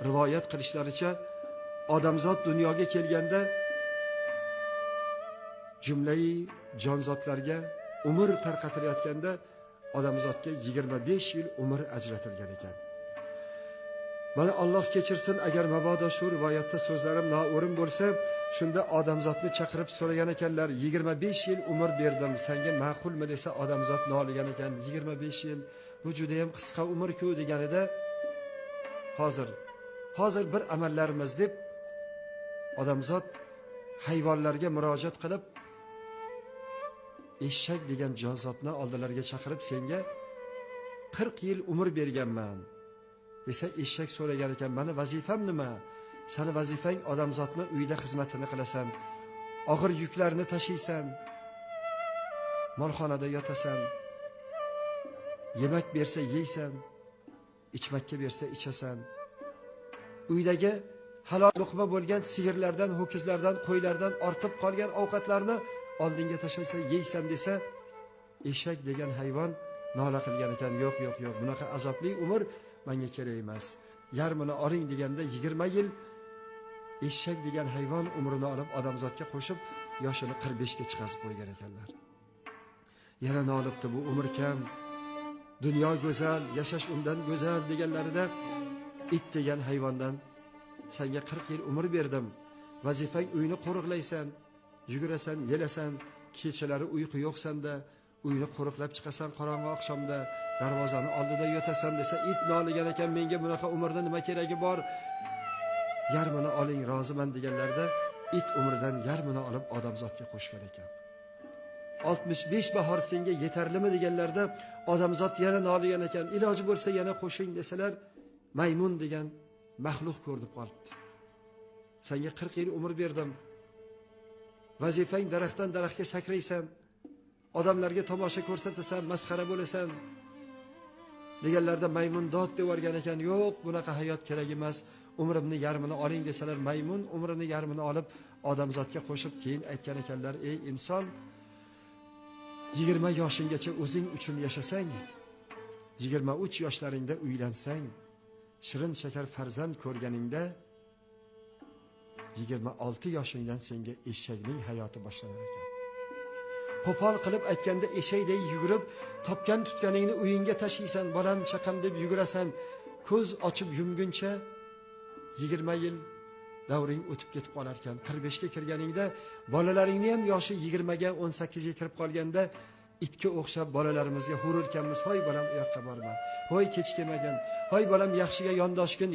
rivoyat qilishlaricha, odamzod dunyoga kelganda jumlai jonzotlarga umr tarqatilayotganda odamzodga 25 yil umr ajratilgan ekan. Mana Alloh kechirsin, agar mabodo shu rivoyatda so'zlarim noo'rin bo'lsa, shunda odamzodni chaqirib so'ragan ekanlar, 25 yil umr berdim, senga ma'qulmi desa, odamzod noligan ekan, 25 yil bu juda ham qisqa umr-ku deganida, hozir bir amallarimiz deb odamzod hayvonlarga murojaat qilib, eshak degan jonzotni oldilariga chaqirib, senga 40 yil umr berganman desa, eshak so'ragan ekan, mani vazifam nima? Sani vazifang odamzodni uyda xizmatini qilasan, og'ir yuklarni tashiysan, molxonada yotasan, yemak bersa yeysan, ichmakka bersa ichasan. Uydagi halol luqma bo'lgan sigirlardan, ho'kizlardan, qo'ylardan ortib qolgan ovqatlarni oldinga tashlaysan, yeysan desa, eshak degan hayvon nola qilgan ekan, yo'q, bunaqa azobli umr menga kerak emas. Yarmini oling deganda 20 yil eshak degan hayvon umrini olib odamzodga qo'shib, yoshini 45 ga chiqazib qo'ygan ekanlar. Yana nolibdi, bu umr kam, dunyo go'zal, yashash undan go'zal deganlarida, it degan hayvondan senga 40 yil umr berdim. Vazifang uyni qo'riqlaysan, yugurasan, yelasan, kechalari uyqu yo'qsanda, uyni qo'riqlab chiqasan, qorong'i oqshomda darvozani oldida yotasan desa, it noligan ekan, menga bunaqa umrda nima keragi bor? Yarmini oling, roziman deganlarda, it umridan yarmini olib odamzodga qo'shgan ekan. 65 bahor senga yetarlimi deganlarda, odamzod yana noligan ekan, iloji bo'lsa yana qo'shing desalar, maymun degan maxluq ko'rib qolibdi. Senga 40 yil umr berdim. Vazifang daraxtdan daraxtga sakraysan, odamlarga tomosha ko'rsatasan, masxara bo'lasan deganlarda maymun dod devorgan ekan, yo'q, bunaqa hayot kerak emas, umrimni yarmini oling desalar, maymun umrini yarmini olib odamzodga qo'shib keyin aytgan ekanlar, ey inson, 20 yoshinggacha o'zing uchun yashasang, 23 yoshlaringda uylansang, shirin shakar farzand ko'rganingda 26 yoshingdan senga eshakning hayoti boshlanar ekan. Qo'pol qilib aytganda, eshakday yugurib, topgan tutganingni uyingga tashiysan, bolam chaqam deb yugurasan, ko'z ochib yumguncha 20 yil davring o'tib ketib qolar ekan. 45 ga kirganingda bolalaringni ham yoshi 20 ga, 18 ga kirib qolganda, itga o'xshab bolalarimizga hururkanmiz, hoy bolam u yoqqa borma, hoy kech kelmagan, hoy bolam yaxshiga yondashgin.